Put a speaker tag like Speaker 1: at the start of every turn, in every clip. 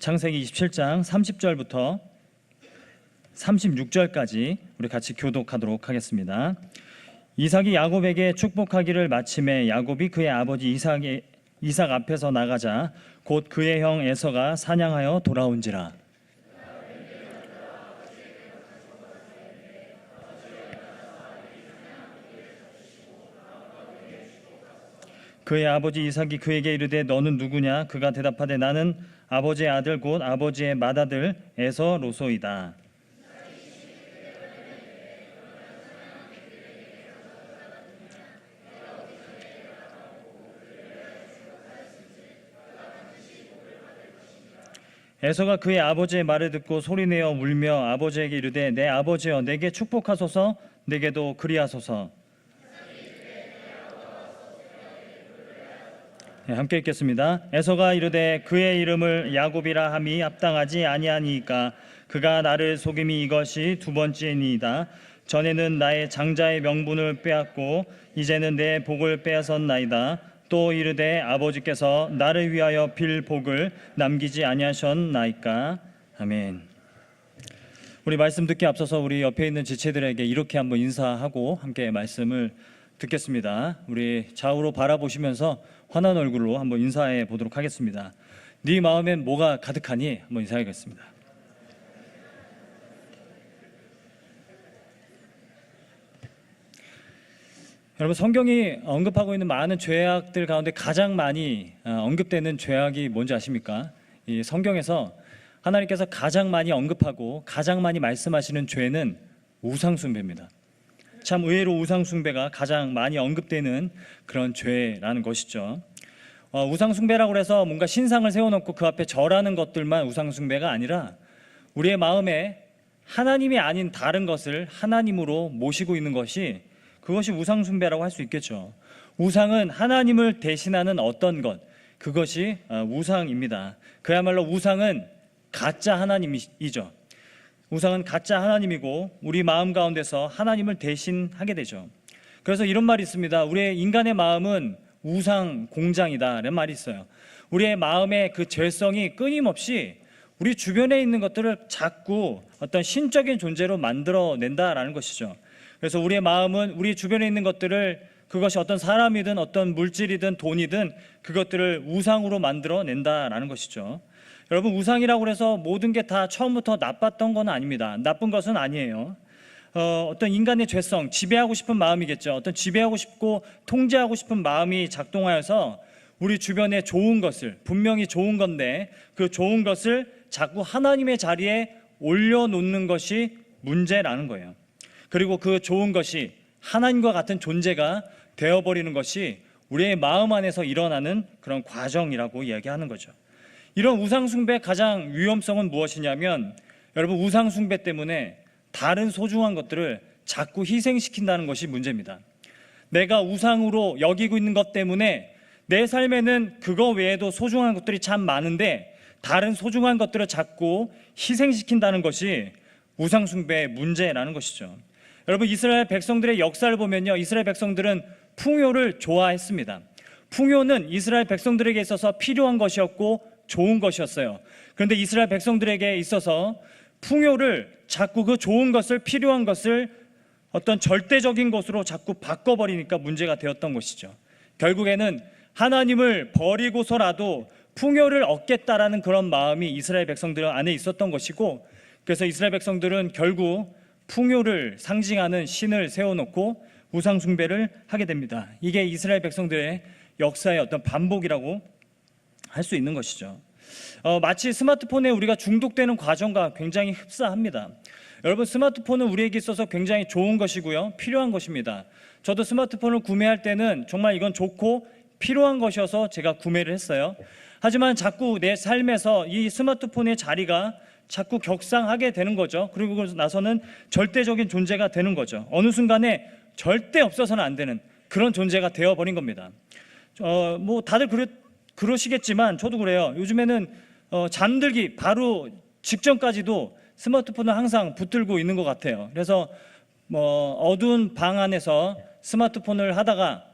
Speaker 1: 창세기 27장 30절부터 36절까지 우리 같이 교독하도록 하겠습니다. 이삭이 야곱에게 축복하기를 마침에 야곱이 그의 아버지 이삭 앞에서 나가자 곧 그의 형 에서가 사냥하여 돌아온지라. 그의 아버지 이삭이 그에게 이르되 너는 누구냐? 그가 대답하되 나는 아버지의 아들 곧 아버지의 맏아들 에서로소이다. 에서가 그의 아버지의 말을 듣고 소리내어 울며 아버지에게 이르되 내 아버지여 내게 축복하소서 내게도 그리하소서. 함께 읽겠습니다. 에서가 이르되 그의 이름을 야곱이라 함이 합당하지 아니하니이까 그가 나를 속임이 이것이 두 번째니이다. 전에는 나의 장자의 명분을 빼앗고 이제는 내 복을 빼앗았나이다. 또 이르되 아버지께서 나를 위하여 빌 복을 남기지 아니하셨나이까. 아멘. 우리 말씀 듣기 앞서서 우리 옆에 있는 지체들에게 이렇게 한번 인사하고 함께 말씀을 듣겠습니다. 우리 좌우로 바라보시면서 환한 얼굴로 한번 인사해 보도록 하겠습니다. 네 마음엔 뭐가 가득하니? 한번 인사하겠습니다. 여러분, 성경이 언급하고 있는 많은 죄악들 가운데 가장 많이 언급되는 죄악이 뭔지 아십니까? 이 성경에서 하나님께서 가장 많이 언급하고 가장 많이 말씀하시는 죄는 우상숭배입니다. 참 의외로 우상숭배가 가장 많이 언급되는 그런 죄라는 것이죠. 우상숭배라고 해서 뭔가 신상을 세워놓고 그 앞에 절하는 것들만 우상숭배가 아니라 우리의 마음에 하나님이 아닌 다른 것을 하나님으로 모시고 있는 것이 그것이 우상숭배라고 할 수 있겠죠. 우상은 하나님을 대신하는 어떤 것, 그것이 우상입니다. 그야말로 우상은 가짜 하나님이죠. 우상은 가짜 하나님이고 우리 마음 가운데서 하나님을 대신하게 되죠. 그래서 이런 말이 있습니다. 우리의 인간의 마음은 우상 공장이다 라는 말이 있어요. 우리의 마음의 그 죄성이 끊임없이 우리 주변에 있는 것들을 자꾸 어떤 신적인 존재로 만들어낸다라는 것이죠. 그래서 우리의 마음은 우리 주변에 있는 것들을 그것이 어떤 사람이든 어떤 물질이든 돈이든 그것들을 우상으로 만들어낸다라는 것이죠. 여러분, 우상이라고 해서 모든 게 다 처음부터 나빴던 건 아닙니다. 나쁜 것은 아니에요. 어떤 인간의 죄성, 지배하고 싶은 마음이겠죠. 어떤 지배하고 싶고 통제하고 싶은 마음이 작동하여서 우리 주변에 좋은 것을, 분명히 좋은 건데 그 좋은 것을 자꾸 하나님의 자리에 올려놓는 것이 문제라는 거예요. 그리고 그 좋은 것이 하나님과 같은 존재가 되어버리는 것이 우리의 마음 안에서 일어나는 그런 과정이라고 이야기하는 거죠. 이런 우상숭배의 가장 위험성은 무엇이냐면, 여러분, 우상숭배 때문에 다른 소중한 것들을 자꾸 희생시킨다는 것이 문제입니다. 내가 우상으로 여기고 있는 것 때문에 내 삶에는 그거 외에도 소중한 것들이 참 많은데 다른 소중한 것들을 자꾸 희생시킨다는 것이 우상숭배의 문제라는 것이죠. 여러분, 이스라엘 백성들의 역사를 보면요, 이스라엘 백성들은 풍요를 좋아했습니다. 풍요는 이스라엘 백성들에게 있어서 필요한 것이었고 좋은 것이었어요. 그런데 이스라엘 백성들에게 있어서 풍요를 자꾸 그 좋은 것을, 필요한 것을 어떤 절대적인 것으로 자꾸 바꿔버리니까 문제가 되었던 것이죠. 결국에는 하나님을 버리고서라도 풍요를 얻겠다라는 그런 마음이 이스라엘 백성들 안에 있었던 것이고, 그래서 이스라엘 백성들은 결국 풍요를 상징하는 신을 세워놓고 우상숭배를 하게 됩니다. 이게 이스라엘 백성들의 역사의 어떤 반복이라고 할 수 있는 것이죠. 마치 스마트폰에 우리가 중독되는 과정과 굉장히 흡사합니다. 여러분, 스마트폰은 우리에게 있어서 굉장히 좋은 것이고요, 필요한 것입니다. 저도 스마트폰을 구매할 때는 정말 이건 좋고 필요한 것이어서 제가 구매를 했어요. 하지만 자꾸 내 삶에서 이 스마트폰의 자리가 자꾸 격상하게 되는 거죠. 그리고 나서는 절대적인 존재가 되는 거죠. 어느 순간에 절대 없어서는 안 되는 그런 존재가 되어버린 겁니다. 다들 그러시겠지만 저도 그래요. 요즘에는 잠들기 바로 직전까지도 스마트폰을 항상 붙들고 있는 것 같아요. 그래서 어두운 방 안에서 스마트폰을 하다가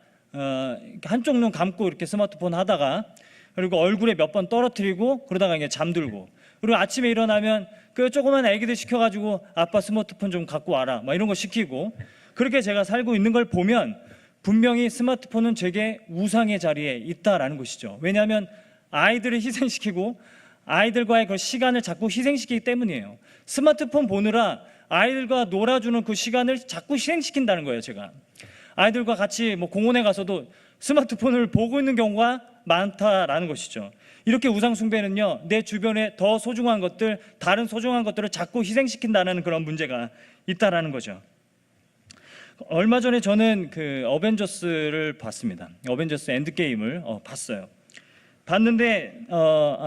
Speaker 1: 한쪽 눈 감고 이렇게 스마트폰 하다가 그리고 얼굴에 몇 번 떨어뜨리고 그러다가 이제 잠들고, 그리고 아침에 일어나면 그 조그만 애기들 시켜가지고 아빠 스마트폰 좀 갖고 와라 막 이런 거 시키고, 그렇게 제가 살고 있는 걸 보면 분명히 스마트폰은 제게 우상의 자리에 있다라는 것이죠. 왜냐하면 아이들을 희생시키고 아이들과의 그 시간을 자꾸 희생시키기 때문이에요. 스마트폰 보느라 아이들과 놀아주는 그 시간을 자꾸 희생시킨다는 거예요. 제가 아이들과 같이 뭐 공원에 가서도 스마트폰을 보고 있는 경우가 많다라는 것이죠. 이렇게 우상 숭배는요, 내 주변에 더 소중한 것들, 다른 소중한 것들을 자꾸 희생시킨다는 그런 문제가 있다라는 거죠. 얼마 전에 저는 그 어벤져스를 봤습니다. 어벤져스 엔드게임을 봤어요. 봤는데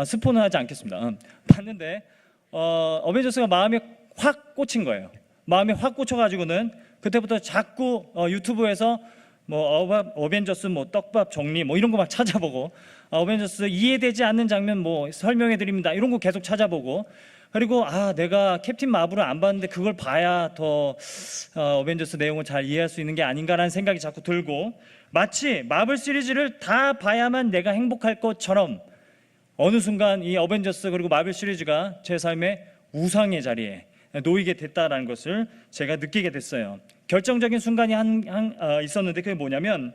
Speaker 1: 스포는 하지 않겠습니다. 봤는데 어벤져스가 마음에 확 꽂힌 거예요. 마음에 확 꽂혀가지고는 그때부터 자꾸 유튜브에서 뭐 어벤져스 뭐 떡밥 정리 뭐 이런 거 막 찾아보고, 어벤져스 이해되지 않는 장면 뭐 설명해 드립니다 이런 거 계속 찾아보고, 그리고 내가 캡틴 마블을 안 봤는데 그걸 봐야 더 어벤져스 내용을 잘 이해할 수 있는 게 아닌가라는 생각이 자꾸 들고, 마치 마블 시리즈를 다 봐야만 내가 행복할 것처럼 어느 순간 이 어벤져스 그리고 마블 시리즈가 제 삶의 우상의 자리에 놓이게 됐다라는 것을 제가 느끼게 됐어요. 결정적인 순간이 있었는데 그게 뭐냐면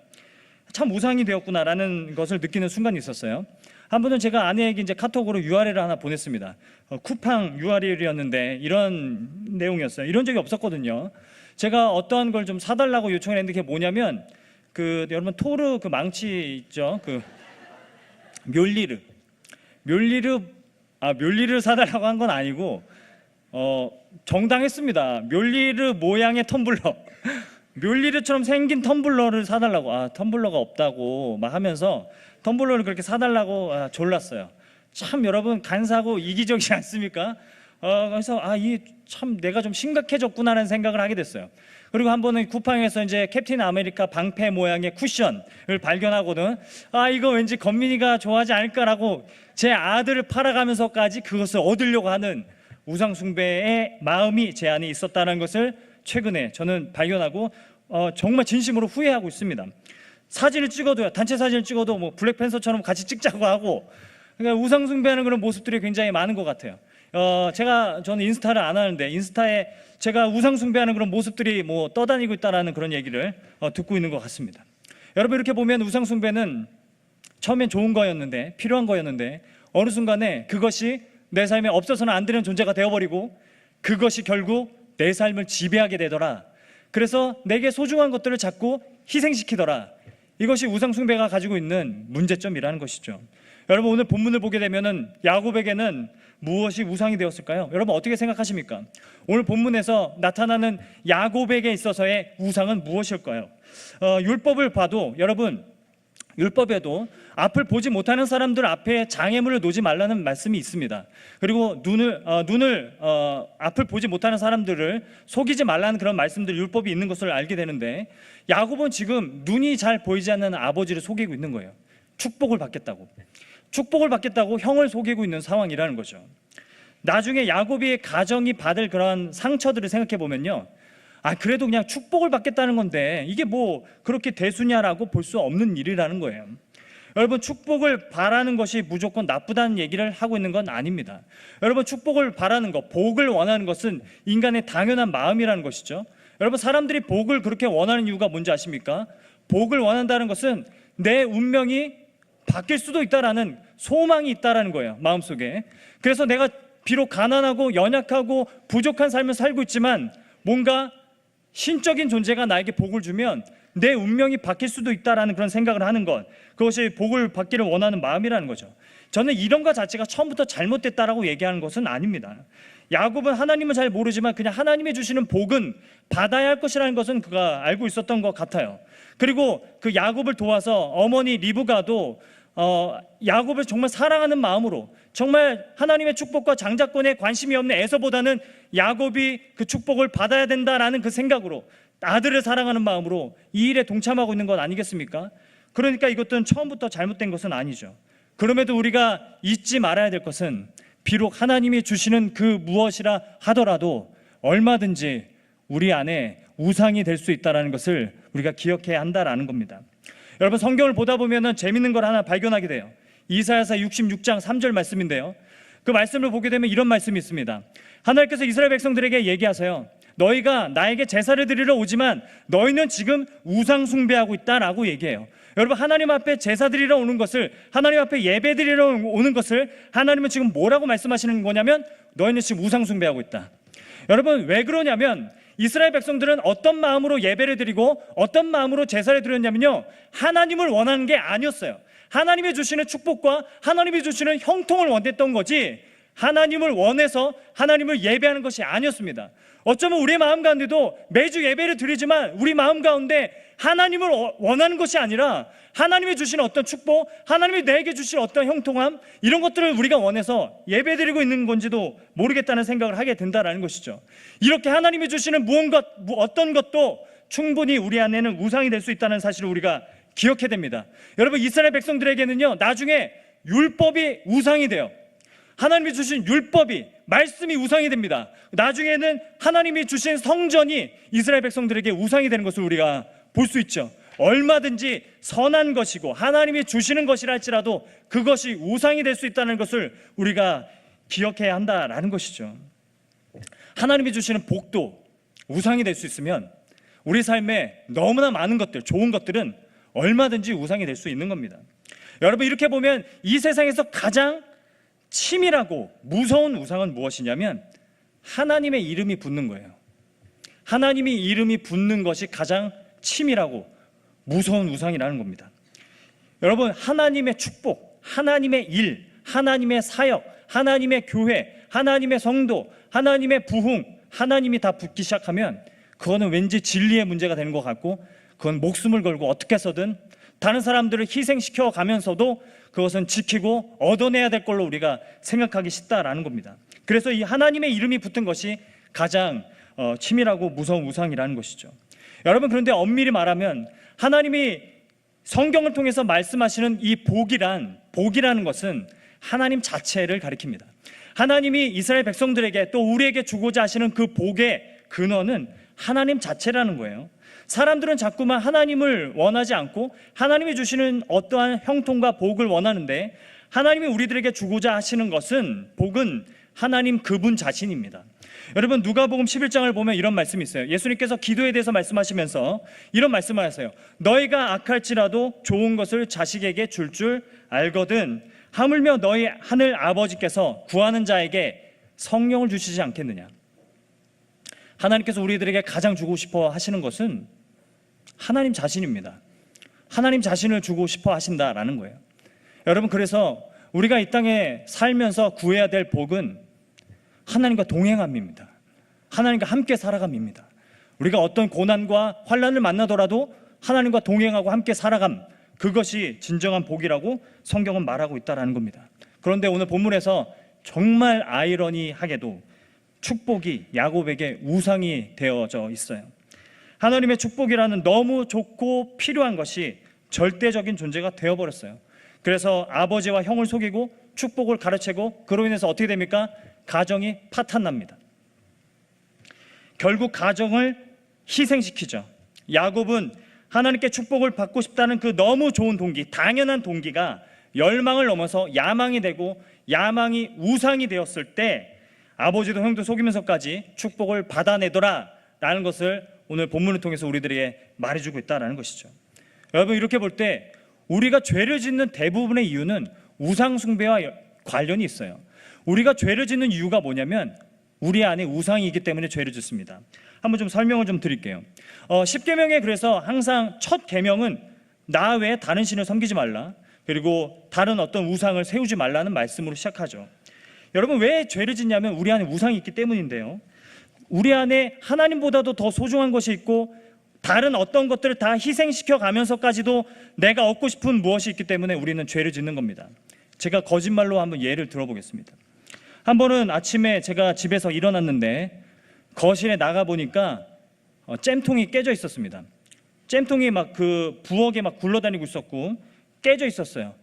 Speaker 1: 참 우상이 되었구나라는 것을 느끼는 순간이 있었어요. 한 번은 제가 아내에게 이제 카톡으로 URL을 하나 보냈습니다. 쿠팡 URL이었는데 이런 내용이었어요. 이런 적이 없었거든요. 제가 어떠한 걸 좀 사달라고 요청을 했는데 그게 뭐냐면 그 여러분 토르 그 망치 있죠? 그 멸리를 사달라고 한 건 아니고 정당했습니다. 멸리르 모양의 텀블러 멸리르처럼 생긴 텀블러를 사달라고, 텀블러가 없다고 막 하면서 텀블러를 그렇게 사달라고 졸랐어요. 참 여러분 간사하고 이기적이지 않습니까? 그래서 이 참 내가 좀 심각해졌구나라는 생각을 하게 됐어요. 그리고 한 번은 쿠팡에서 이제 캡틴 아메리카 방패 모양의 쿠션을 발견하고는 이거 왠지 건민이가 좋아하지 않을까라고 제 아들을 팔아가면서까지 그것을 얻으려고 하는 우상 숭배의 마음이 제 안에 있었다는 것을 최근에 저는 발견하고 정말 진심으로 후회하고 있습니다. 사진을 찍어도요, 단체 사진을 찍어도 뭐 블랙팬서처럼 같이 찍자고 하고, 그러니까 우상 숭배하는 그런 모습들이 굉장히 많은 것 같아요. 저는 인스타를 안 하는데 인스타에 제가 우상 숭배하는 그런 모습들이 뭐 떠다니고 있다라는 그런 얘기를 듣고 있는 것 같습니다. 여러분, 이렇게 보면 우상 숭배는 처음엔 좋은 거였는데, 필요한 거였는데 어느 순간에 그것이 내 삶에 없어서는 안 되는 존재가 되어버리고 그것이 결국 내 삶을 지배하게 되더라. 그래서 내게 소중한 것들을 자꾸 희생시키더라. 이것이 우상 숭배가 가지고 있는 문제점이라는 것이죠. 여러분, 오늘 본문을 보게 되면은 야곱에게는 무엇이 우상이 되었을까요? 여러분 어떻게 생각하십니까? 오늘 본문에서 나타나는 야곱에게 있어서의 우상은 무엇일까요? 율법을 봐도 여러분, 율법에도 앞을 보지 못하는 사람들 앞에 장애물을 놓지 말라는 말씀이 있습니다. 그리고 앞을 보지 못하는 사람들을 속이지 말라는 그런 말씀들, 율법이 있는 것을 알게 되는데, 야곱은 지금 눈이 잘 보이지 않는 아버지를 속이고 있는 거예요. 축복을 받겠다고 형을 속이고 있는 상황이라는 거죠. 나중에 야곱의 가정이 받을 그런 상처들을 생각해 보면요, 그래도 그냥 축복을 받겠다는 건데 이게 뭐 그렇게 대수냐라고 볼 수 없는 일이라는 거예요. 여러분, 축복을 바라는 것이 무조건 나쁘다는 얘기를 하고 있는 건 아닙니다. 여러분, 축복을 바라는 것, 복을 원하는 것은 인간의 당연한 마음이라는 것이죠. 여러분, 사람들이 복을 그렇게 원하는 이유가 뭔지 아십니까? 복을 원한다는 것은 내 운명이 바뀔 수도 있다라는 소망이 있다라는 거예요, 마음속에. 그래서 내가 비록 가난하고 연약하고 부족한 삶을 살고 있지만 뭔가 신적인 존재가 나에게 복을 주면 내 운명이 바뀔 수도 있다라는 그런 생각을 하는 것, 그것이 복을 받기를 원하는 마음이라는 거죠. 저는 이런 것 자체가 처음부터 잘못됐다라고 얘기하는 것은 아닙니다. 야곱은 하나님은 잘 모르지만 그냥 하나님이 주시는 복은 받아야 할 것이라는 것은 그가 알고 있었던 것 같아요. 그리고 그 야곱을 도와서 어머니 리브가도 야곱을 정말 사랑하는 마음으로, 정말 하나님의 축복과 장자권에 관심이 없는 에서보다는 야곱이 그 축복을 받아야 된다라는 그 생각으로, 아들을 사랑하는 마음으로 이 일에 동참하고 있는 것 아니겠습니까? 그러니까 이것은 처음부터 잘못된 것은 아니죠. 그럼에도 우리가 잊지 말아야 될 것은, 비록 하나님이 주시는 그 무엇이라 하더라도 얼마든지 우리 안에 우상이 될 수 있다는 것을 우리가 기억해야 한다라는 겁니다. 여러분, 성경을 보다 보면 재밌는 걸 하나 발견하게 돼요. 이사야서 66장 3절 말씀인데요, 그 말씀을 보게 되면 이런 말씀이 있습니다. 하나님께서 이스라엘 백성들에게 얘기하세요. 너희가 나에게 제사를 드리러 오지만 너희는 지금 우상 숭배하고 있다라고 얘기해요. 여러분, 하나님 앞에 제사 드리러 오는 것을, 하나님 앞에 예배 드리러 오는 것을 하나님은 지금 뭐라고 말씀하시는 거냐면 너희는 지금 우상 숭배하고 있다. 여러분, 왜 그러냐면 이스라엘 백성들은 어떤 마음으로 예배를 드리고 어떤 마음으로 제사를 드렸냐면요, 하나님을 원하는 게 아니었어요. 하나님이 주시는 축복과 하나님이 주시는 형통을 원했던 거지 하나님을 원해서 하나님을 예배하는 것이 아니었습니다. 어쩌면 우리의 마음 가운데도 매주 예배를 드리지만 우리 마음 가운데 하나님을 원하는 것이 아니라 하나님이 주시는 어떤 축복, 하나님이 내게 주실 어떤 형통함, 이런 것들을 우리가 원해서 예배 드리고 있는 건지도 모르겠다는 생각을 하게 된다는 것이죠. 이렇게 하나님이 주시는 무언가, 어떤 것도 충분히 우리 안에는 우상이 될 수 있다는 사실을 우리가 기억해야 됩니다. 여러분, 이스라엘 백성들에게는요, 나중에 율법이 우상이 돼요. 하나님이 주신 율법이, 말씀이 우상이 됩니다. 나중에는 하나님이 주신 성전이 이스라엘 백성들에게 우상이 되는 것을 우리가 볼 수 있죠. 얼마든지 선한 것이고 하나님이 주시는 것이라 할지라도 그것이 우상이 될 수 있다는 것을 우리가 기억해야 한다라는 것이죠. 하나님이 주시는 복도 우상이 될 수 있으면 우리 삶에 너무나 많은 것들, 좋은 것들은 얼마든지 우상이 될 수 있는 겁니다. 여러분, 이렇게 보면 이 세상에서 가장 치밀하고 무서운 우상은 무엇이냐면 하나님의 이름이 붙는 거예요. 하나님의 이름이 붙는 것이 가장 치밀하고 무서운 우상이라는 겁니다. 여러분, 하나님의 축복, 하나님의 일, 하나님의 사역, 하나님의 교회, 하나님의 성도, 하나님의 부흥, 하나님이 다 붙기 시작하면 그거는 왠지 진리의 문제가 되는 것 같고, 그건 목숨을 걸고 어떻게 해서든 다른 사람들을 희생시켜 가면서도 그것은 지키고 얻어내야 될 걸로 우리가 생각하기 쉽다라는 겁니다. 그래서 이 하나님의 이름이 붙은 것이 가장 치밀하고 무서운 우상이라는 것이죠. 여러분, 그런데 엄밀히 말하면 하나님이 성경을 통해서 말씀하시는 이 복이라는 것은 하나님 자체를 가리킵니다. 하나님이 이스라엘 백성들에게 또 우리에게 주고자 하시는 그 복의 근원은 하나님 자체라는 거예요. 사람들은 자꾸만 하나님을 원하지 않고 하나님이 주시는 어떠한 형통과 복을 원하는데, 하나님이 우리들에게 주고자 하시는 것은, 복은 하나님 그분 자신입니다. 여러분, 누가복음 11장을 보면 이런 말씀이 있어요. 예수님께서 기도에 대해서 말씀하시면서 이런 말씀을 하세요. 너희가 악할지라도 좋은 것을 자식에게 줄 알거든 하물며 너희 하늘 아버지께서 구하는 자에게 성령을 주시지 않겠느냐. 하나님께서 우리들에게 가장 주고 싶어 하시는 것은 하나님 자신입니다. 하나님 자신을 주고 싶어 하신다라는 거예요. 여러분, 그래서 우리가 이 땅에 살면서 구해야 될 복은 하나님과 동행함입니다. 하나님과 함께 살아감입니다. 우리가 어떤 고난과 환난을 만나더라도 하나님과 동행하고 함께 살아감, 그것이 진정한 복이라고 성경은 말하고 있다는 겁니다. 그런데 오늘 본문에서 정말 아이러니하게도 축복이 야곱에게 우상이 되어져 있어요. 하나님의 축복이라는 너무 좋고 필요한 것이 절대적인 존재가 되어버렸어요. 그래서 아버지와 형을 속이고 축복을 가르치고, 그로 인해서 어떻게 됩니까? 가정이 파탄납니다. 결국 가정을 희생시키죠. 야곱은 하나님께 축복을 받고 싶다는 그 너무 좋은 동기, 당연한 동기가 열망을 넘어서 야망이 되고, 야망이 우상이 되었을 때 아버지도 형도 속이면서까지 축복을 받아내더라 라는 것을 오늘 본문을 통해서 우리들에게 말해주고 있다는 것이죠. 여러분, 이렇게 볼 때 우리가 죄를 짓는 대부분의 이유는 우상 숭배와 관련이 있어요. 우리가 죄를 짓는 이유가 뭐냐면 우리 안에 우상이 있기 때문에 죄를 짓습니다. 한번 좀 설명을 좀 드릴게요. 10계명에 그래서 항상 첫 계명은 나 외에 다른 신을 섬기지 말라, 그리고 다른 어떤 우상을 세우지 말라는 말씀으로 시작하죠. 여러분, 왜 죄를 짓냐면 우리 안에 우상이 있기 때문인데요, 우리 안에 하나님보다도 더 소중한 것이 있고 다른 어떤 것들을 다 희생시켜 가면서까지도 내가 얻고 싶은 무엇이 있기 때문에 우리는 죄를 짓는 겁니다. 제가 거짓말로 한번 예를 들어보겠습니다. 한 번은 아침에 제가 집에서 일어났는데 거실에 나가 보니까 잼통이 깨져 있었습니다. 잼통이 막 그 부엌에 막 굴러다니고 있었고 깨져 있었어요.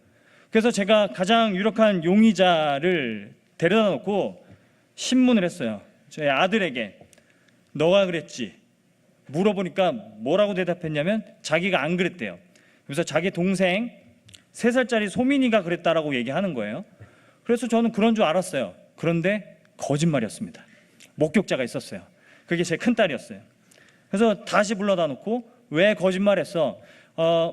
Speaker 1: 그래서 제가 가장 유력한 용의자를 데려다 놓고 신문을 했어요. 저희 아들에게 너가 그랬지 물어보니까 뭐라고 대답했냐면 자기가 안 그랬대요. 그래서 자기 동생 3살짜리 소민이가 그랬다라고 얘기하는 거예요. 그래서 저는 그런 줄 알았어요. 그런데 거짓말이었습니다. 목격자가 있었어요. 그게 제 큰딸이었어요. 그래서 다시 불러다 놓고 왜 거짓말했어?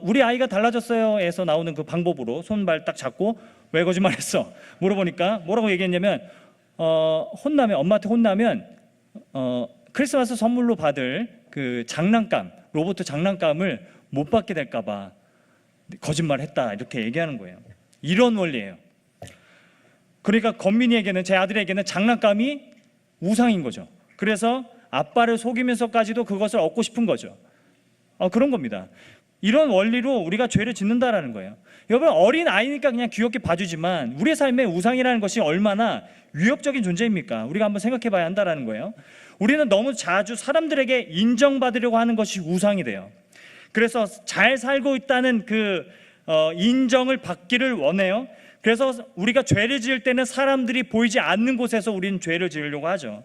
Speaker 1: 우리 아이가 달라졌어요에서 나오는 그 방법으로 손발 딱 잡고 왜 거짓말했어? 물어보니까 뭐라고 얘기했냐면 혼나면, 엄마한테 혼나면 크리스마스 선물로 받을 그 장난감, 로봇 장난감을 못 받게 될까 봐 거짓말했다, 이렇게 얘기하는 거예요. 이런 원리예요. 그러니까 건민이에게는, 제 아들에게는 장난감이 우상인 거죠. 그래서 아빠를 속이면서까지도 그것을 얻고 싶은 거죠. 그런 겁니다. 이런 원리로 우리가 죄를 짓는다라는 거예요. 여러분, 어린 아이니까 그냥 귀엽게 봐주지만 우리의 삶에 우상이라는 것이 얼마나 위협적인 존재입니까? 우리가 한번 생각해 봐야 한다는 거예요. 우리는 너무 자주 사람들에게 인정받으려고 하는 것이 우상이 돼요. 그래서 잘 살고 있다는 그 인정을 받기를 원해요. 그래서 우리가 죄를 지을 때는 사람들이 보이지 않는 곳에서 우리는 죄를 지으려고 하죠.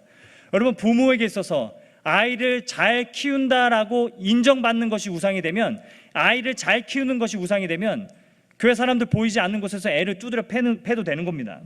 Speaker 1: 여러분, 부모에게 있어서 아이를 잘 키운다라고 인정받는 것이 우상이 되면, 아이를 잘 키우는 것이 우상이 되면 교회 사람들 보이지 않는 곳에서 애를 두드려 패도 되는 겁니다.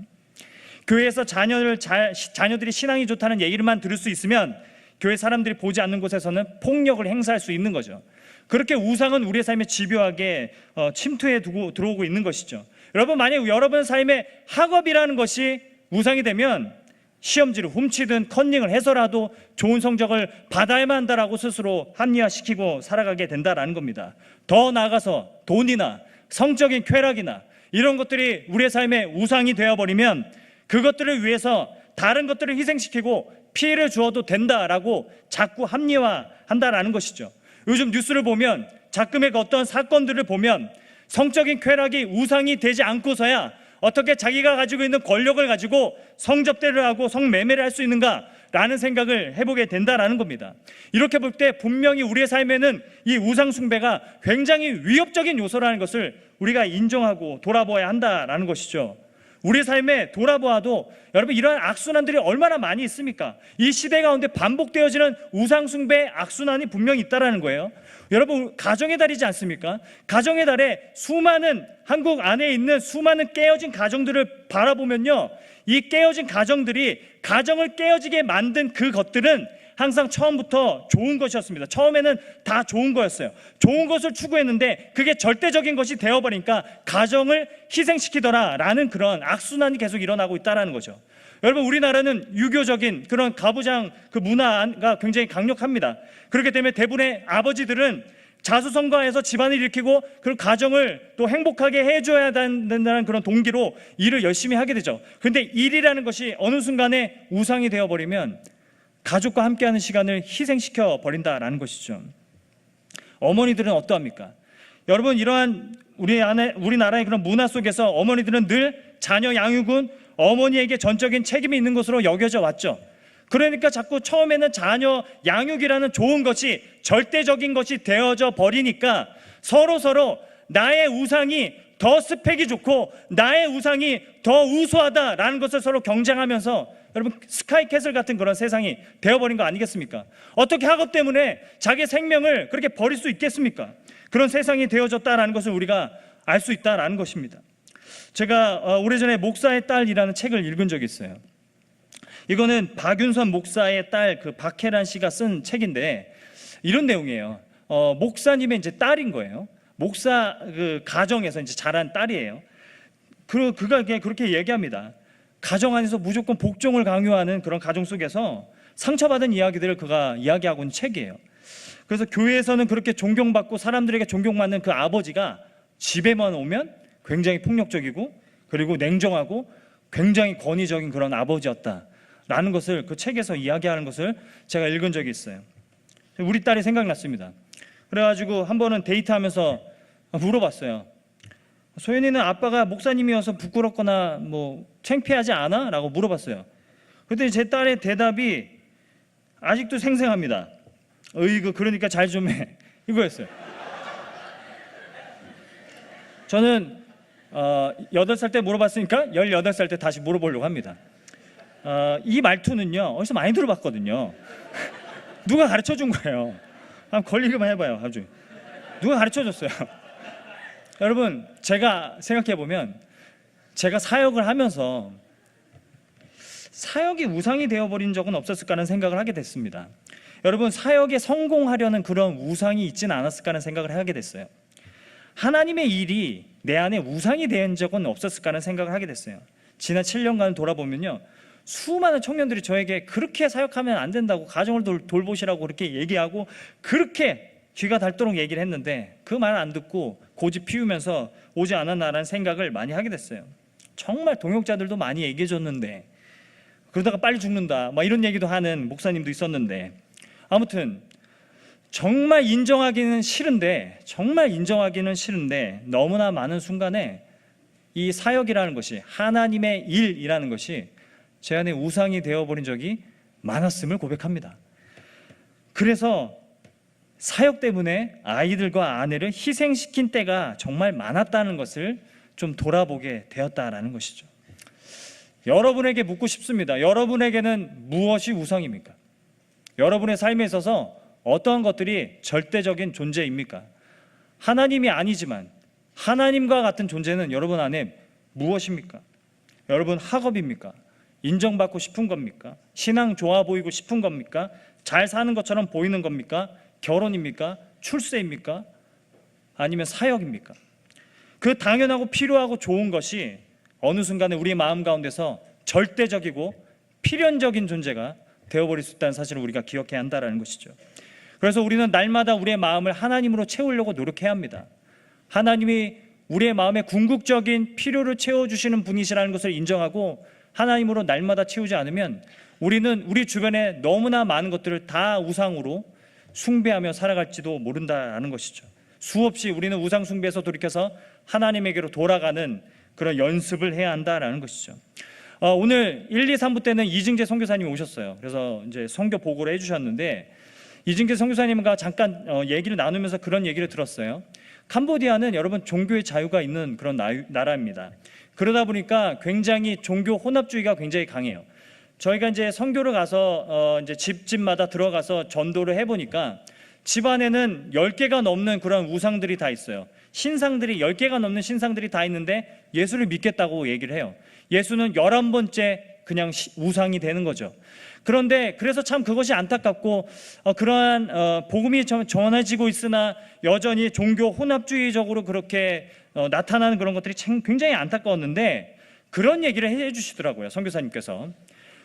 Speaker 1: 교회에서 자녀들이 신앙이 좋다는 얘기를만 들을 수 있으면 교회 사람들이 보지 않는 곳에서는 폭력을 행사할 수 있는 거죠. 그렇게 우상은 우리의 삶에 집요하게 침투해 들어오고 있는 것이죠. 여러분, 만약 여러분 삶에 학업이라는 것이 우상이 되면 시험지를 훔치든 컨닝을 해서라도 좋은 성적을 받아야만 한다라고 스스로 합리화시키고 살아가게 된다라는 겁니다. 더 나아가서 돈이나 성적인 쾌락이나 이런 것들이 우리의 삶의 우상이 되어버리면 그것들을 위해서 다른 것들을 희생시키고 피해를 주어도 된다라고 자꾸 합리화한다라는 것이죠. 요즘 뉴스를 보면, 가끔의 어떤 사건들을 보면 성적인 쾌락이 우상이 되지 않고서야 어떻게 자기가 가지고 있는 권력을 가지고 성접대를 하고 성매매를 할 수 있는가라는 생각을 해보게 된다라는 겁니다. 이렇게 볼 때 분명히 우리의 삶에는 이 우상 숭배가 굉장히 위협적인 요소라는 것을 우리가 인정하고 돌아보아야 한다라는 것이죠. 우리 삶에 돌아보아도 여러분, 이러한 악순환들이 얼마나 많이 있습니까? 이 시대 가운데 반복되어지는 우상 숭배의 악순환이 분명히 있다라는 거예요. 여러분, 가정의 달이지 않습니까? 가정의 달에 수많은, 한국 안에 있는 수많은 깨어진 가정들을 바라보면요, 이 깨어진 가정들이 가정을 깨어지게 만든 그 것들은 항상 처음부터 좋은 것이었습니다. 처음에는 다 좋은 거였어요. 좋은 것을 추구했는데 그게 절대적인 것이 되어버리니까 가정을 희생시키더라라는 그런 악순환이 계속 일어나고 있다는 거죠. 여러분, 우리나라는 유교적인 그런 가부장 그 문화가 굉장히 강력합니다. 그렇기 때문에 대부분의 아버지들은 자수성가해서 집안을 일으키고 그 가정을 또 행복하게 해줘야 된다는 그런 동기로 일을 열심히 하게 되죠. 그런데 일이라는 것이 어느 순간에 우상이 되어버리면 가족과 함께하는 시간을 희생시켜 버린다라는 것이죠. 어머니들은 어떠합니까? 여러분, 이러한 우리나라의 그런 문화 속에서 어머니들은 늘 자녀 양육은 어머니에게 전적인 책임이 있는 것으로 여겨져 왔죠. 그러니까 자꾸 처음에는 자녀 양육이라는 좋은 것이 절대적인 것이 되어져 버리니까 서로 나의 우상이 더 스펙이 좋고 나의 우상이 더 우수하다라는 것을 서로 경쟁하면서, 여러분, 스카이캐슬 같은 그런 세상이 되어버린 거 아니겠습니까? 어떻게 학업 때문에 자기 생명을 그렇게 버릴 수 있겠습니까? 그런 세상이 되어졌다라는 것을 우리가 알 수 있다라는 것입니다. 제가 오래전에 목사의 딸이라는 책을 읽은 적이 있어요. 이거는 박윤선 목사의 딸 그 박혜란 씨가 쓴 책인데 이런 내용이에요. 목사님의 이제 딸인 거예요. 목사 그 가정에서 이제 자란 딸이에요. 그가 그렇게 얘기합니다. 가정 안에서 무조건 복종을 강요하는 그런 가정 속에서 상처받은 이야기들을 그가 이야기하고 있는 책이에요. 그래서 교회에서는 그렇게 존경받고 사람들에게 존경받는 그 아버지가 집에만 오면 굉장히 폭력적이고 그리고 냉정하고 굉장히 권위적인 그런 아버지였다라는 것을 그 책에서 이야기하는 것을 제가 읽은 적이 있어요. 우리 딸이 생각났습니다. 그래가지고 한 번은 데이트하면서 물어봤어요. 소연이는 아빠가 목사님이어서 부끄럽거나 뭐 창피하지 않아? 라고 물어봤어요. 그랬더니 제 딸의 대답이 아직도 생생합니다. 어이구, 그러니까 잘 좀 해, 이거였어요. 저는 8살 때 물어봤으니까 18살 때 다시 물어보려고 합니다. 이 말투는요, 어디서 많이 들어봤거든요. 누가 가르쳐준 거예요. 한번 걸리기만 해봐요. 아주 누가 가르쳐줬어요. 여러분, 제가 생각해보면 제가 사역을 하면서 사역이 우상이 되어버린 적은 없었을까 하는 생각을 하게 됐습니다. 여러분, 사역에 성공하려는 그런 우상이 있지는 않았을까 하는 생각을 하게 됐어요. 하나님의 일이 내 안에 우상이 된 적은 없었을까 하는 생각을 하게 됐어요. 지난 7년간 돌아보면요, 수많은 청년들이 저에게 그렇게 사역하면 안 된다고, 가정을 돌보시라고 그렇게 얘기하고 그렇게 귀가 닳도록 얘기를 했는데 그 말 안 듣고 고집 피우면서 오지 않았나라는 생각을 많이 하게 됐어요. 정말 동역자들도 많이 얘기해 줬는데, 그러다가 빨리 죽는다 막 이런 얘기도 하는 목사님도 있었는데, 아무튼 정말 인정하기는 싫은데 너무나 많은 순간에 이 사역이라는 것이, 하나님의 일이라는 것이 제 안에 우상이 되어버린 적이 많았음을 고백합니다. 그래서 사역 때문에 아이들과 아내를 희생시킨 때가 정말 많았다는 것을 좀 돌아보게 되었다라는 것이죠. 여러분에게 묻고 싶습니다. 여러분에게는 무엇이 우상입니까? 여러분의 삶에 있어서 어떠한 것들이 절대적인 존재입니까? 하나님이 아니지만 하나님과 같은 존재는 여러분 안에 무엇입니까? 여러분 학업입니까? 인정받고 싶은 겁니까? 신앙 좋아 보이고 싶은 겁니까? 잘 사는 것처럼 보이는 겁니까? 결혼입니까? 출세입니까? 아니면 사역입니까? 그 당연하고 필요하고 좋은 것이 어느 순간에 우리의 마음 가운데서 절대적이고 필연적인 존재가 되어버릴 수 있다는 사실을 우리가 기억해야 한다는 것이죠. 그래서 우리는 날마다 우리의 마음을 하나님으로 채우려고 노력해야 합니다. 하나님이 우리의 마음의 궁극적인 필요를 채워주시는 분이시라는 것을 인정하고 하나님으로 날마다 채우지 않으면 우리는 우리 주변에 너무나 많은 것들을 다 우상으로 숭배하며 살아갈지도 모른다는 것이죠. 수없이 우리는 우상 숭배에서 돌이켜서 하나님에게로 돌아가는 그런 연습을 해야 한다는 것이죠. 오늘 1, 2, 3부 때는 이증재 선교사님이 오셨어요. 그래서 이제 선교 보고를 해주셨는데, 이증재 선교사님과 잠깐 얘기를 나누면서 그런 얘기를 들었어요. 캄보디아는 여러분 종교의 자유가 있는 그런 나라입니다. 그러다 보니까 굉장히 종교 혼합주의가 굉장히 강해요. 저희가 이제 선교를 가서 이제 집마다 들어가서 전도를 해보니까 집 안에는 10개가 넘는 그런 우상들이 다 있어요. 신상들이 10개가 넘는 신상들이 다 있는데 예수를 믿겠다고 얘기를 해요. 예수는 11번째 그냥 우상이 되는 거죠. 그런데 그래서 참 그것이 안타깝고, 그러한 복음이 전해지고 있으나 여전히 종교 혼합주의적으로 그렇게 나타나는 그런 것들이 굉장히 안타까웠는데, 그런 얘기를 해주시더라고요, 선교사님께서.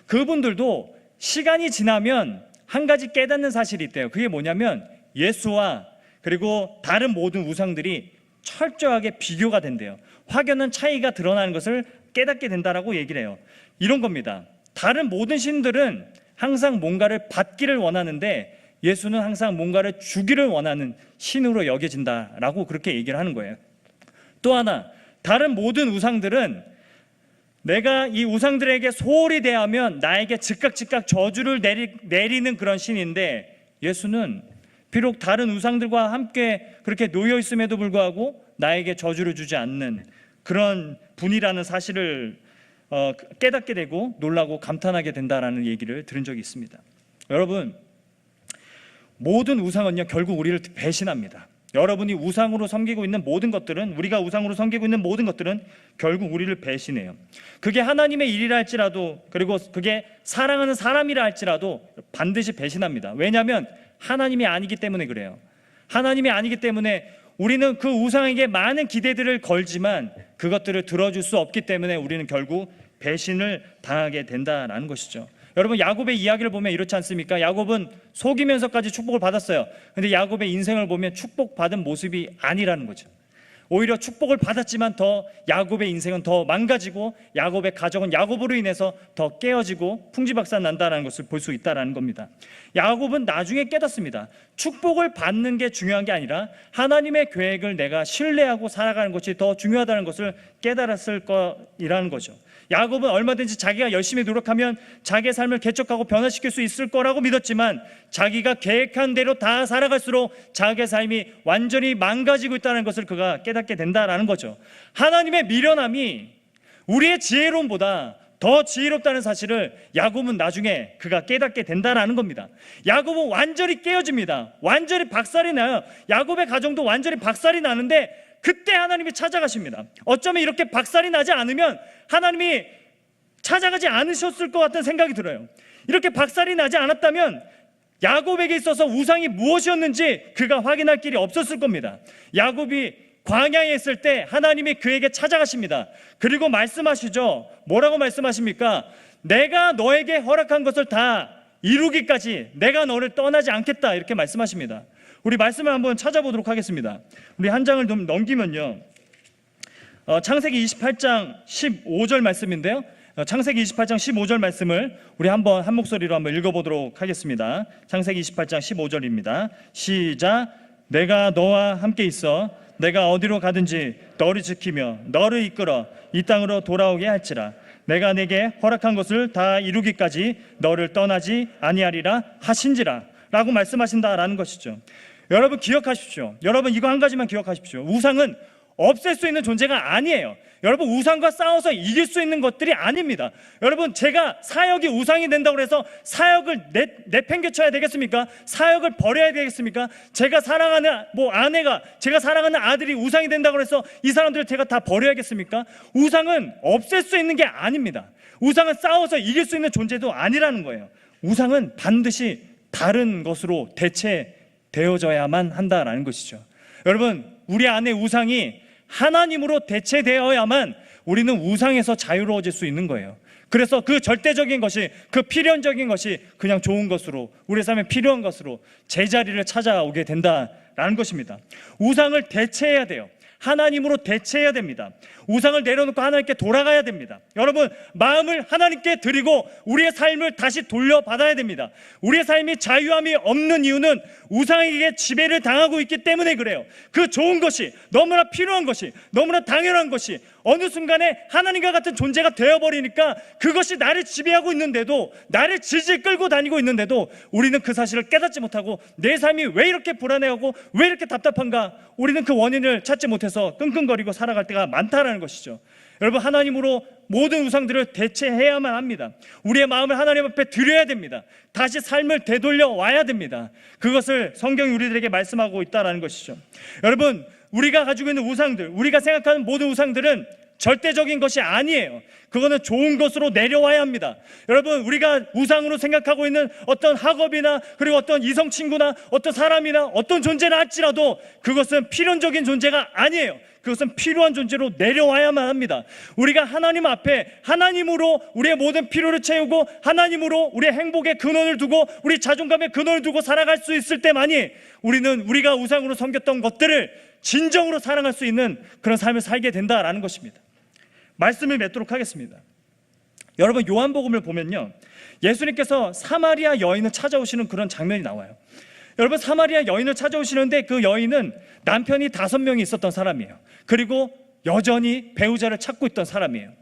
Speaker 1: 그분들도 시간이 지나면 한 가지 깨닫는 사실이 있대요. 그게 뭐냐면 예수와 그리고 다른 모든 우상들이 철저하게 비교가 된대요. 확연한 차이가 드러나는 것을 깨닫게 된다라고 얘기를 해요. 이런 겁니다. 다른 모든 신들은 항상 뭔가를 받기를 원하는데 예수는 항상 뭔가를 주기를 원하는 신으로 여겨진다라고 그렇게 얘기를 하는 거예요. 또 하나, 다른 모든 우상들은 내가 이 우상들에게 소홀히 대하면 나에게 즉각 저주를 내리는 그런 신인데, 예수는 비록 다른 우상들과 함께 그렇게 놓여 있음에도 불구하고 나에게 저주를 주지 않는 그런 분이라는 사실을 깨닫게 되고 놀라고 감탄하게 된다라는 얘기를 들은 적이 있습니다. 여러분, 모든 우상은요 결국 우리를 배신합니다. 여러분이 우상으로 섬기고 있는 모든 것들은, 우리가 우상으로 섬기고 있는 모든 것들은 결국 우리를 배신해요. 그게 하나님의 일이라 할지라도, 그리고 그게 사랑하는 사람이라 할지라도 반드시 배신합니다. 왜냐하면 하나님이 아니기 때문에 그래요. 하나님이 아니기 때문에 우리는 그 우상에게 많은 기대들을 걸지만 그것들을 들어줄 수 없기 때문에 우리는 결국 배신을 당하게 된다는 것이죠. 여러분, 야곱의 이야기를 보면 이렇지 않습니까? 야곱은 속이면서까지 축복을 받았어요. 근데 야곱의 인생을 보면 축복받은 모습이 아니라는 거죠. 오히려 축복을 받았지만 더 야곱의 인생은 더 망가지고 야곱의 가정은 야곱으로 인해서 더 깨어지고 풍지박산 난다는 것을 볼 수 있다는 겁니다. 야곱은 나중에 깨닫습니다. 축복을 받는 게 중요한 게 아니라 하나님의 계획을 내가 신뢰하고 살아가는 것이 더 중요하다는 것을 깨달았을 거라는 거죠. 야곱은 얼마든지 자기가 열심히 노력하면 자기의 삶을 개척하고 변화시킬 수 있을 거라고 믿었지만 자기가 계획한 대로 다 살아갈수록 자기의 삶이 완전히 망가지고 있다는 것을 그가 깨닫게 된다는 거죠. 하나님의 미련함이 우리의 지혜로움보다 더 지혜롭다는 사실을 야곱은 나중에 그가 깨닫게 된다는 겁니다. 야곱은 완전히 깨어집니다. 완전히 박살이 나요. 야곱의 가정도 완전히 박살이 나는데 그때 하나님이 찾아가십니다. 어쩌면 이렇게 박살이 나지 않으면 하나님이 찾아가지 않으셨을 것 같은 생각이 들어요. 이렇게 박살이 나지 않았다면 야곱에게 있어서 우상이 무엇이었는지 그가 확인할 길이 없었을 겁니다. 야곱이 광야에 있을 때 하나님이 그에게 찾아가십니다. 그리고 말씀하시죠. 뭐라고 말씀하십니까? 내가 너에게 허락한 것을 다 이루기까지 내가 너를 떠나지 않겠다, 이렇게 말씀하십니다. 우리 말씀을 한번 찾아보도록 하겠습니다. 우리 한 장을 좀 넘기면요, 창세기 28장 15절 말씀인데요, 창세기 28장 15절 말씀을 우리 한번 한 목소리로 한번 읽어보도록 하겠습니다. 창세기 28장 15절입니다. 시작. 내가 너와 함께 있어 내가 어디로 가든지 너를 지키며 너를 이끌어 이 땅으로 돌아오게 할지라. 내가 내게 허락한 것을 다 이루기까지 너를 떠나지 아니하리라 하신지라 라고 말씀하신다라는 것이죠. 여러분 기억하십시오. 여러분 이거 한 가지만 기억하십시오. 우상은 없앨 수 있는 존재가 아니에요. 여러분 우상과 싸워서 이길 수 있는 것들이 아닙니다. 여러분 제가 사역이 우상이 된다고 해서 사역을 내팽개쳐야 되겠습니까? 사역을 버려야 되겠습니까? 제가 사랑하는 아내가, 제가 사랑하는 아들이 우상이 된다고 해서 이 사람들을 제가 다 버려야겠습니까? 우상은 없앨 수 있는 게 아닙니다. 우상은 싸워서 이길 수 있는 존재도 아니라는 거예요. 우상은 반드시 다른 것으로 대체되어져야만 한다라는 것이죠. 여러분 우리 안에 우상이 하나님으로 대체되어야만 우리는 우상에서 자유로워질 수 있는 거예요. 그래서 그 절대적인 것이, 그 필연적인 것이 그냥 좋은 것으로, 우리 삶에 필요한 것으로 제자리를 찾아오게 된다라는 것입니다. 우상을 대체해야 돼요. 하나님으로 대체해야 됩니다. 우상을 내려놓고 하나님께 돌아가야 됩니다. 여러분 마음을 하나님께 드리고 우리의 삶을 다시 돌려받아야 됩니다. 우리의 삶이 자유함이 없는 이유는 우상에게 지배를 당하고 있기 때문에 그래요. 그 좋은 것이, 너무나 필요한 것이, 너무나 당연한 것이 어느 순간에 하나님과 같은 존재가 되어버리니까 그것이 나를 지배하고 있는데도, 나를 질질 끌고 다니고 있는데도 우리는 그 사실을 깨닫지 못하고 내 삶이 왜 이렇게 불안해하고 왜 이렇게 답답한가, 우리는 그 원인을 찾지 못해서 끙끙거리고 살아갈 때가 많다라는 것이죠. 여러분 하나님으로 모든 우상들을 대체해야만 합니다. 우리의 마음을 하나님 앞에 드려야 됩니다. 다시 삶을 되돌려 와야 됩니다. 그것을 성경이 우리들에게 말씀하고 있다는 것이죠. 여러분 우리가 가지고 있는 우상들, 우리가 생각하는 모든 우상들은 절대적인 것이 아니에요. 그거는 좋은 것으로 내려와야 합니다. 여러분 우리가 우상으로 생각하고 있는 어떤 학업이나 그리고 어떤 이성 친구나 어떤 사람이나 어떤 존재나 할지라도 그것은 필연적인 존재가 아니에요. 그것은 필요한 존재로 내려와야만 합니다. 우리가 하나님 앞에 하나님으로 우리의 모든 필요를 채우고 하나님으로 우리의 행복의 근원을 두고 우리 자존감의 근원을 두고 살아갈 수 있을 때만이 우리는 우리가 우상으로 섬겼던 것들을 진정으로 사랑할 수 있는 그런 삶을 살게 된다라는 것입니다. 말씀을 맺도록 하겠습니다. 여러분 요한복음을 보면요, 예수님께서 사마리아 여인을 찾아오시는 그런 장면이 나와요. 여러분 사마리아 여인을 찾아오시는데 그 여인은 남편이 5명이 있었던 사람이에요. 그리고 여전히 배우자를 찾고 있던 사람이에요.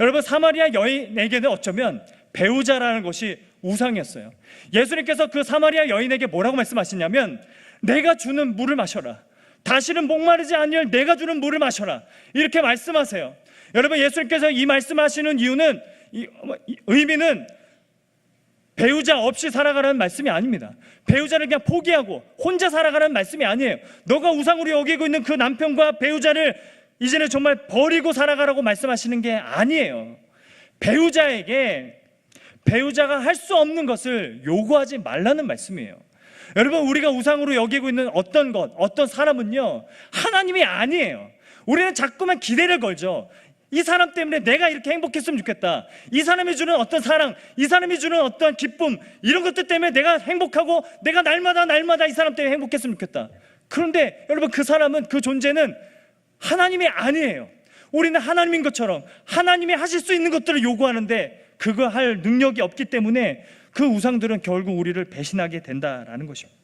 Speaker 1: 여러분 사마리아 여인에게는 어쩌면 배우자라는 것이 우상이었어요. 예수님께서 그 사마리아 여인에게 뭐라고 말씀하시냐면 내가 주는 물을 마셔라, 다시는 목마르지 않을 내가 주는 물을 마셔라, 이렇게 말씀하세요. 여러분 예수님께서 이 말씀하시는 이유는, 의미는 배우자 없이 살아가라는 말씀이 아닙니다. 배우자를 그냥 포기하고 혼자 살아가라는 말씀이 아니에요. 너가 우상으로 여기고 있는 그 남편과 배우자를 이제는 정말 버리고 살아가라고 말씀하시는 게 아니에요. 배우자에게 배우자가 할 수 없는 것을 요구하지 말라는 말씀이에요. 여러분 우리가 우상으로 여기고 있는 어떤 것, 어떤 사람은요 하나님이 아니에요. 우리는 자꾸만 기대를 걸죠. 이 사람 때문에 내가 이렇게 행복했으면 좋겠다, 이 사람이 주는 어떤 사랑, 이 사람이 주는 어떤 기쁨, 이런 것들 때문에 내가 행복하고 내가 날마다 이 사람 때문에 행복했으면 좋겠다. 그런데 여러분 그 사람은, 그 존재는 하나님이 아니에요. 우리는 하나님인 것처럼 하나님이 하실 수 있는 것들을 요구하는데 그거 할 능력이 없기 때문에 그 우상들은 결국 우리를 배신하게 된다라는 것입니다.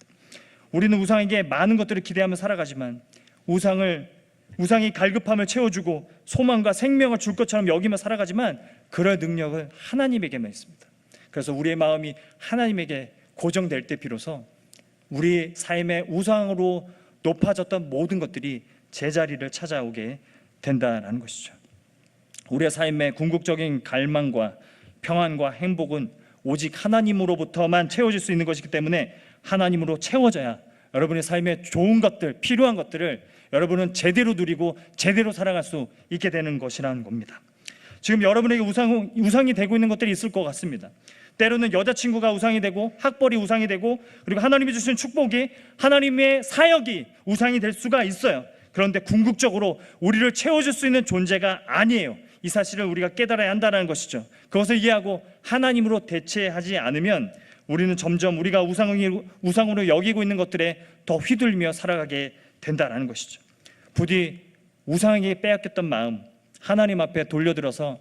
Speaker 1: 우리는 우상에게 많은 것들을 기대하며 살아가지만 우상이 갈급함을 채워주고 소망과 생명을 줄 것처럼 여기며 살아가지만 그럴 능력은 하나님에게만 있습니다. 그래서 우리의 마음이 하나님에게 고정될 때 비로소 우리 삶의 우상으로 높아졌던 모든 것들이 제자리를 찾아오게 된다는 것이죠. 우리의 삶의 궁극적인 갈망과 평안과 행복은 오직 하나님으로부터만 채워질 수 있는 것이기 때문에 하나님으로 채워져야 여러분의 삶에 좋은 것들, 필요한 것들을 여러분은 제대로 누리고 제대로 살아갈 수 있게 되는 것이라는 겁니다. 지금 여러분에게 우상이 되고 있는 것들이 있을 것 같습니다. 때로는 여자친구가 우상이 되고 학벌이 우상이 되고 그리고 하나님이 주신 축복이, 하나님의 사역이 우상이 될 수가 있어요. 그런데 궁극적으로 우리를 채워줄 수 있는 존재가 아니에요. 이 사실을 우리가 깨달아야 한다는 것이죠. 그것을 이해하고 하나님으로 대체하지 않으면 우리는 점점 우리가 우상으로 여기고 있는 것들에 더 휘둘리며 살아가게 된다는 것이죠. 부디 우상에게 빼앗겼던 마음 하나님 앞에 돌려들어서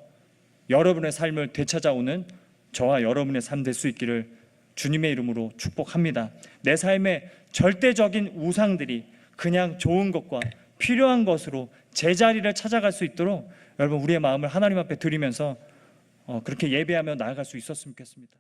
Speaker 1: 여러분의 삶을 되찾아오는 저와 여러분의 삶 될 수 있기를 주님의 이름으로 축복합니다. 내 삶의 절대적인 우상들이 그냥 좋은 것과 필요한 것으로 제자리를 찾아갈 수 있도록 여러분 우리의 마음을 하나님 앞에 드리면서 그렇게 예배하며 나아갈 수 있었으면 좋겠습니다.